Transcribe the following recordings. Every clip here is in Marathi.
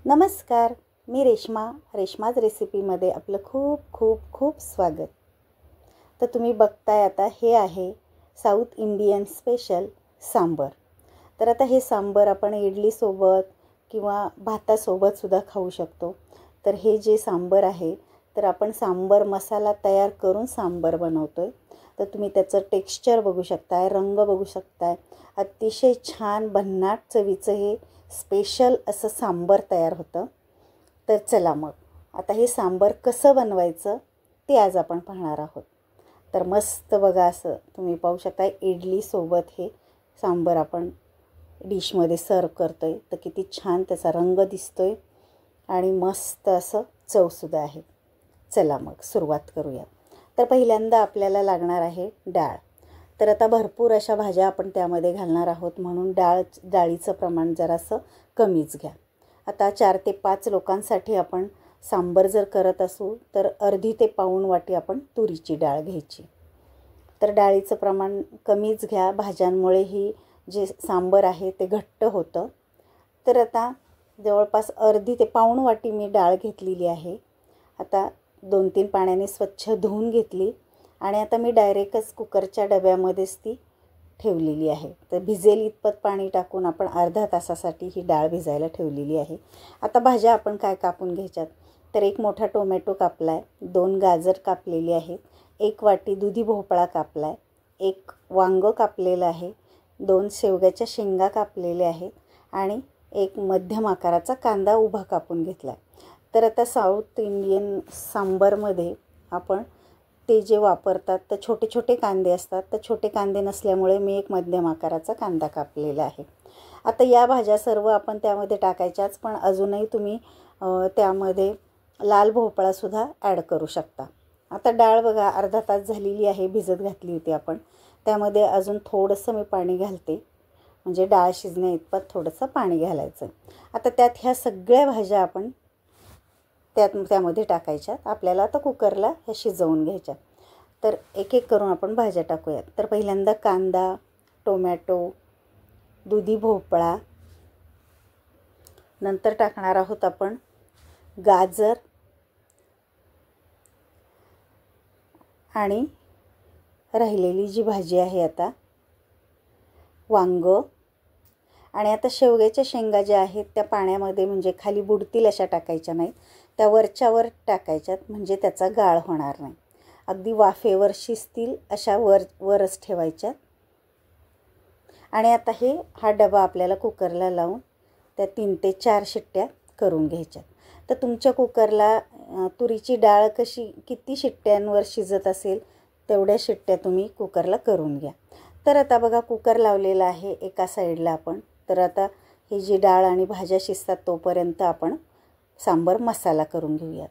नमस्कार, मी रेश्माज रेसिपीमध्ये आपलं खूप खूप खूप स्वागत। तर तुम्ही बघताय आता हे आहे साऊथ इंडियन स्पेशल सांबर। तर आता हे सांबर आपण इडलीसोबत किंवा भातासोबत सुद्धा खाऊ शकतो। तर हे जे सांबर आहे तर आपण सांबर मसाला तयार करून सांबर बनवतोय। तर तुम्ही त्याचं टेक्स्चर बघू शकताय, रंग बघू शकताय। अतिशय छान भन्नाट चवीचं हे स्पेशल असं सांबर तयार होतं। तर चला मग आता हे सांबर कसं बनवायचं ते आज आपण पाहणार आहोत। तर मस्त बघा, असं तुम्ही पाहू शकता इडली सोबत हे सांबर आपण डिशमध्ये सर्व करतोय। तर किती छान त्याचा रंग दिसतोय आणि मस्त असं चवसुद्धा आहे। चला मग सुरुवात करूया। तर पहिल्यांदा आपल्याला लागणार आहे डाळ। तर आता भरपूर अशा भाज्या आपण त्यामध्ये घालणार आहोत, म्हणून डाळीचं प्रमाण जरासं कमीच घ्या। आता 4 ते 5 लोकांसाठी आपण सांबर जर करत असू तर अर्धी ते पाऊण वाटी आपण तुरीची डाळ घ्यायची। तर डाळीचं प्रमाण कमीच घ्या, भाज्यांमुळे ही जे सांबर आहे ते घट्ट होतं। तर आता जवळपास अर्धी ते पाऊण वाटी मी डाळ घेतलेली आहे। आता 2-3 पाण्याने स्वच्छ धुवून घेतली आणि आता मी डायरेक्टच कुकरच्या डब्यामध्येच ती ठेवलेली आहे। तर भिजेल इतपत पाणी टाकून आपण अर्धा तासासाठी ही डाळ भिजायला ठेवलेली आहे। आता भाज्या आपण काय कापून घ्यायच्यात, तर 1 मोठा टोमॅटो कापलाय, 2 गाजर कापलेली आहेत, 1 वाटी दुधी भोपळा कापलाय, 1 वांगं कापलेलं आहे, 2 शेवग्याच्या शेंगा कापलेल्या आहेत आणि 1 मध्यम आकाराचा कांदा उभा कापून घेतलाय। तर आता साऊथ इंडियन सांबरमध्ये आपण ते जे वापरतात तर छोटे छोटे कांदे असतात। तर छोटे कांदे नसल्यामुळे मी 1 मध्यम आकाराचा कांदा कापलेला आहे। आता या भाज्या सर्व आपण त्यामध्ये टाकायच्याच, पण अजूनही तुम्ही त्यामध्ये लाल भोपळासुद्धा ॲड करू शकता। आता डाळ बघा अर्धा तास झालेली आहे, भिजत घातली होती आपण। त्यामध्ये अजून थोडंसं मी पाणी घालते, म्हणजे डाळ शिजण्या इतपत थोडंसं पाणी घालायचं। आता त्यात ह्या सगळ्या भाज्या आपण त्यामध्ये टाकायच्यात। आपल्याला आता कुकरला हे शिजवून घ्यायच्या। तर एक एक करून आपण भाज्या टाकूयात। तर पहिल्यांदा कांदा, टोमॅटो, दुधी भोपळा, नंतर टाकणार आहोत आपण गाजर आणि राहिलेली जी भाजी आहे आता वांगं, आणि आता शेवग्याच्या शेंगा ज्या आहेत त्या पाण्यामध्ये म्हणजे खाली बुडतील अशा टाकायच्या नाहीत, त्या वरच्यावर टाकायच्यात, म्हणजे त्याचा गाळ होणार नाही। अगदी वाफेवर शिजतील अशा वरच ठेवायच्यात। आणि आता हा डबा आपल्याला कुकरला लावून त्या 3 ते 4 शिट्ट्या करून घ्यायच्या। तर तुमच्या कुकरला तुरीची डाळ किती शिट्ट्यांवर शिजत असेल तेवढ्या शिट्ट्या तुम्ही कुकरला करून घ्या। तर आता बघा कुकर लावलेला आहे एका साईडला आपण। तर आता ही जी डाळ आणि भाज्या शिजतात तोपर्यंत आपण सांबर मसाला करून घेऊयात।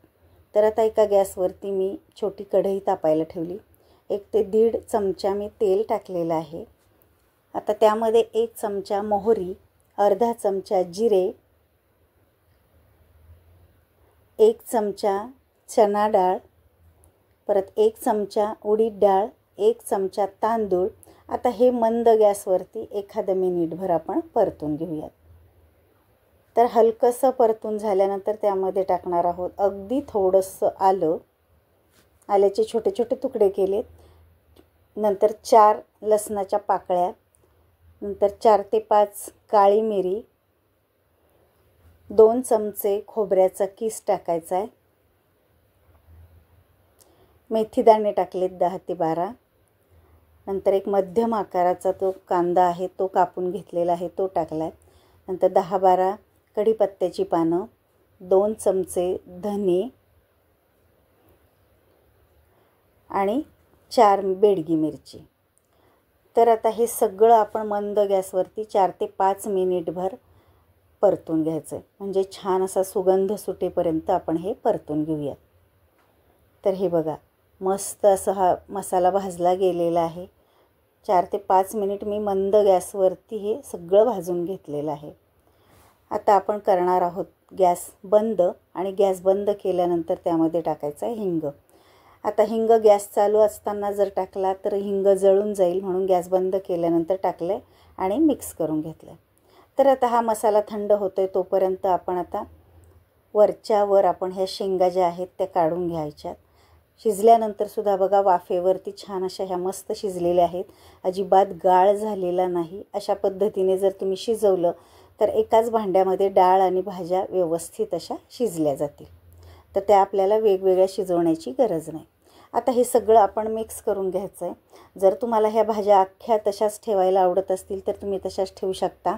तर आता एका गॅसवरती मी छोटी कढई तापायला ठेवली, 1 ते 1.5 चमचा मी तेल टाकलेलं आहे। आता त्यामध्ये 1 चमचा मोहरी, अर्धा चमचा जिरे, 1 चमचा चणा डाळ, परत 1 चमचा उडीद डाळ, 1 चमचा तांदूळ। आता हे मंद गॅसवरती एखाद्या मिनिटभर आपण परतून घेऊयात। तर हलकंसं परतून झाल्यानंतर त्यामध्ये टाकणार आहोत अगदी थोडंसं आल्याचे छोटे छोटे तुकडे केलेत, नंतर 4 लसणाच्या पाकळ्या, नंतर 4 ते 5 काळी मिरी, 2 चमचे खोबऱ्याचा किस टाकायचा आहे, मेथीदाणे टाकलेत 10 ते 12, नंतर 1 मध्यम आकाराचा तो कांदा आहे तो कापून घेतलेला आहे तो टाकलाय, नंतर 10-12 कढीपत्त्याची पानं, 2 चमचे धने आणि 4 बेडगी मिरची। तर आता हे सगळं आपण मंद गॅसवरती 4 ते 5 मिनिटभर परतून घ्यायचं, म्हणजे छान असा सुगंध सुटेपर्यंत आपण हे परतून घेऊयात। तर हे बघा मस्त असं हा मसाला भाजला गेलेला आहे। 4 ते 5 मिनिट मी मंद गॅसवरती हे सगळं भाजून घेतलेलं आहे। आता आपण करणार आहोत गॅस बंद, आणि गॅस बंद केल्यानंतर त्यामध्ये टाकायचा आहे हिंग। आता हिंग गॅस चालू असताना जर टाकला तर हिंग जळून जाईल, म्हणून गॅस बंद केल्यानंतर टाकलं आणि मिक्स करून घेतलं। तर आता हा मसाला थंड होतोय तोपर्यंत आपण आता वरच्या वर आपण ह्या शेंगा ज्या आहेत त्या काढून घ्यायच्यात. शिजल्यानंतर सुद्धा बघा वाफेवरती छान अशा ह्या मस्त शिजलेल्या आहेत. अजिबात गाळ झालेला नाही. अशा पद्धतीने जर तुम्ही शिजवलं तर एकाच भांड्यामध्ये डाळ आणि भाज्या व्यवस्थित अशा शिजल्या जातील. तर त्या आपल्याला वेगवेगळ्या शिजवण्याची गरज नाही. आता हे सगळं आपण मिक्स करून घ्यायचं आहे. जर तुम्हाला ह्या भाज्या अख्ख्या तशाच ठेवायला आवडत असतील तर तुम्ही तशाच ठेवू शकता,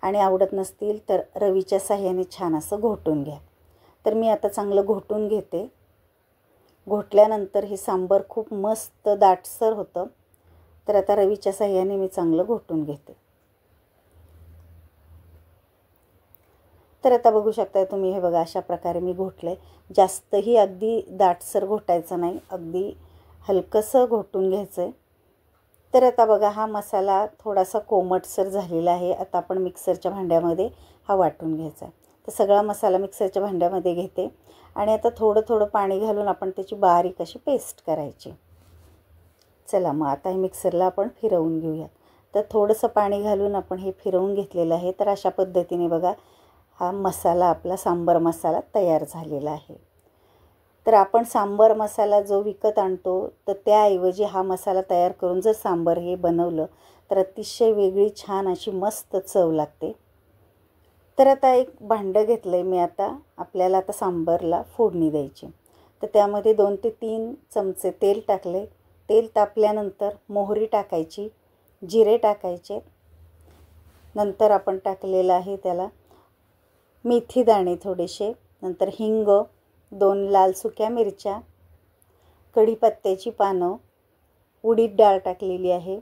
आणि आवडत नसतील तर रवीच्या साह्याने छान असं घोटून घ्या. तर मी आता चांगलं घोटून घेते. घोटल्यानंतर हे सांबर खूप मस्त दाटसर होतं. तर आता रवीच्या साह्याने मी चांगलं घोटून घेते. तर आता बघू शकता तुम्ही, हे बघा अशा प्रकारे मी घोटले. जास्तही अगदी दाटसर घोटायचं नाही, अगदी हलकंसं घोटून घ्यायचं आहे. तर आता बघा हा मसाला थोडासा कोमटसर झालेला आहे. आता आपण मिक्सरच्या भांड्यामध्ये हा वाटून घ्यायचा आहे. तर सगळा मसाला मिक्सरच्या भांड्यामध्ये घेते आणि आता थोडं थोडं पाणी घालून आपण त्याची बारीक अशी पेस्ट करायची. चला मग आता हे मिक्सरला आपण फिरवून घेऊया. तर थोडंसं पाणी घालून आपण हे फिरवून घेतलेलं आहे. तर अशा पद्धतीने बघा हा मसाला, आपला सांबर मसाला तयार झालेला आहे. तर आपण सांबर मसाला जो विकत आणतो तर त्याऐवजी हा मसाला तयार करून जर सांबर हे बनवलं तर अतिशय वेगळी छान अशी मस्त चव लागते. तर आता एक भांडं घेतलं आहे मी. आता आपल्याला आता सांबरला फोडणी द्यायची. तर त्यामध्ये 2 ते 3 चमचे तेल टाकले. तेल तापल्यानंतर मोहरी टाकायची, जिरे टाकायचे. नंतर आपण टाकलेलं आहे त्याला मेथी दाणे थोडेसे, नंतर हिंग, 2 लाल सुक्या मिरच्या, कढीपत्त्याची पानं, उडीद डाळ टाकलेली आहे,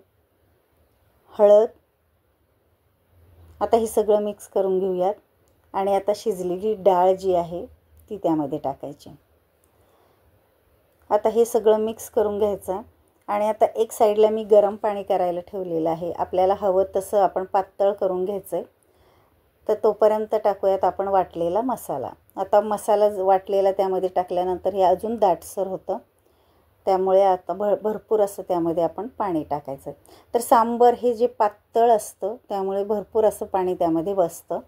हळद. आता हे सगळं मिक्स करून घेऊयात आणि आता शिजलेली डाळ जी आहे ती त्यामध्ये टाकायची. आता हे सगळं मिक्स करून घ्यायचं आणि आता एक साईडला मी गरम पाणी करायला ठेवलेलं आहे. आपल्याला हवं तसं आपण पातळ करून घ्यायचं आहे. तर तोपर्यंत टाकूयात आपण वाटलेला मसाला. आता मसाला वाटलेला त्यामध्ये टाकल्यानंतर हे अजून दाटसर होतं. त्यामुळे आता भरपूर असं त्यामध्ये आपण पाणी टाकायचं. तर सांबर हे जे पातळ असतं त्यामुळे भरपूर असं पाणी त्यामध्ये बसतं.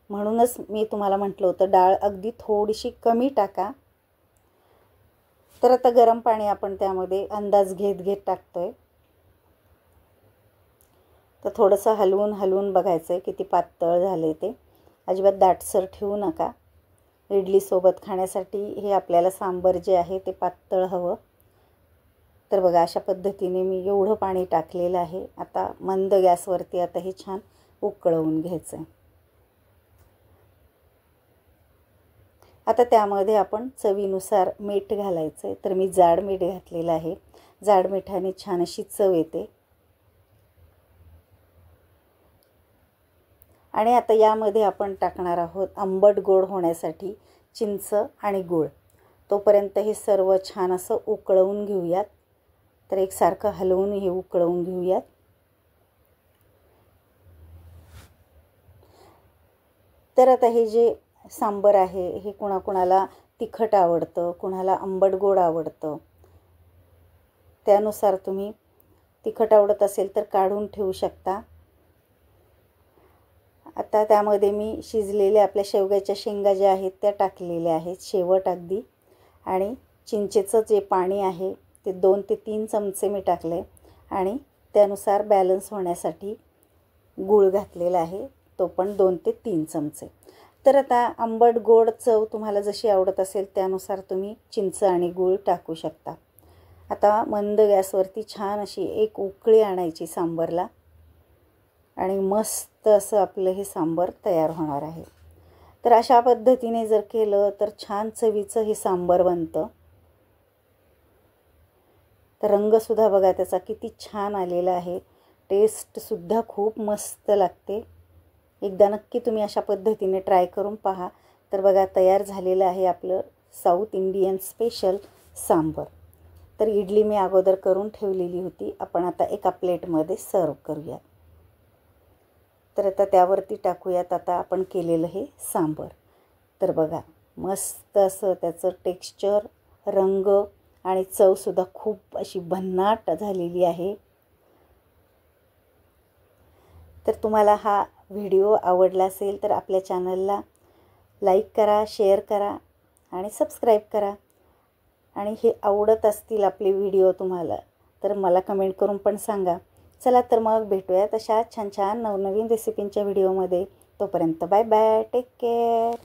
म्हणूनच मी तुम्हाला म्हटलं होतं डाळ अगदी थोडीशी कमी टाका. तर आता गरम पाणी आपण त्यामध्ये अंदाज घेत टाकतोय. तर थोडंसं हलवून बघायचं आहे किती पातळ झाले ते. अजिबात दाटसर ठेवू नका. इडलीसोबत खाण्यासाठी हे आपल्याला सांबर जे आहे ते पातळ हवं. तर बघा अशा पद्धतीने मी एवढं पाणी टाकलेलं आहे. आता मंद गॅसवरती आता हे छान उकळवून घ्यायचं आहे. आता त्यामध्ये आपण चवीनुसार मीठ घालायचं आहे. तर मी जाड मीठ घातलेलं आहे. जाड मिठाने छान अशी चव येते. आणि आता यामध्ये आपण टाकणार आहोत आंबट गोड होण्यासाठी चिंच आणि गूळ. तोपर्यंत हे सर्व छान असं उकळवून घेऊयात. तर एकसारखं हलवून हे उकळवून घेऊयात. तर आता हे जे सांबर आहे हे कुणाकुणाला तिखट आवडतं, कुणाला आंबट गोड आवडतं. त्यानुसार तुम्ही तिखट आवडत असेल तर काढून ठेवू शकता. आता त्यामध्ये मी शिजलेल्या आपल्या शेवग्याच्या शेंगा ज्या आहेत त्या टाकलेल्या आहेत शेवट अगदी. आणि चिंचेचं जे पाणी आहे ते 2 ते 3 चमचे मी टाकले आणि त्यानुसार बॅलन्स होण्यासाठी गूळ घातलेला आहे, तो पण 2 ते 3 चमचे. तर आता आंबट गोड चव तुम्हाला जशी आवडत असेल त्यानुसार तुम्ही चिंच आणि गूळ टाकू शकता. आता मंद गॅसवरती छान अशी एक उकळी आणायची सांबरला आणि मस्त असं आपलं हे सांबर तयार होणार आहे. तर अशा पद्धतीने जर केलं तर छान चवीचं हे सांबर बनतं. तर रंगसुद्धा बघा त्याचा किती छान आलेला आहे. टेस्टसुद्धा खूप मस्त लागते. एकदा नक्की तुम्ही अशा पद्धतीने ट्राय करून पहा. तर बघा तयार झालेलं आहे आपलं साऊथ इंडियन स्पेशल सांबर. तर इडली मी अगोदर करून ठेवलेली होती. आपण आता एका प्लेटमध्ये सर्व करूया. तर आता त्यावरती टाकूयात आता आपण केलेलं हे सांबर. तर बघा मस्त असं त्याचं टेक्स्चर, रंग आणि चवसुद्धा खूप अशी भन्नाट झालेली आहे. तर तुम्हाला हा व्हिडिओ आवडला असेल तर आपल्या चॅनलला लाईक करा, शेअर करा आणि सबस्क्राईब करा. आणि हे आवडत असतील आपले व्हिडिओ तुम्हाला तर मला कमेंट करून पण सांगा. चला तर मग भेटूयात अशा छान छान नवनवीन रेसिपींच्या व्हिडिओमध्ये. तोपर्यंत बाय बाय, टेक केअर.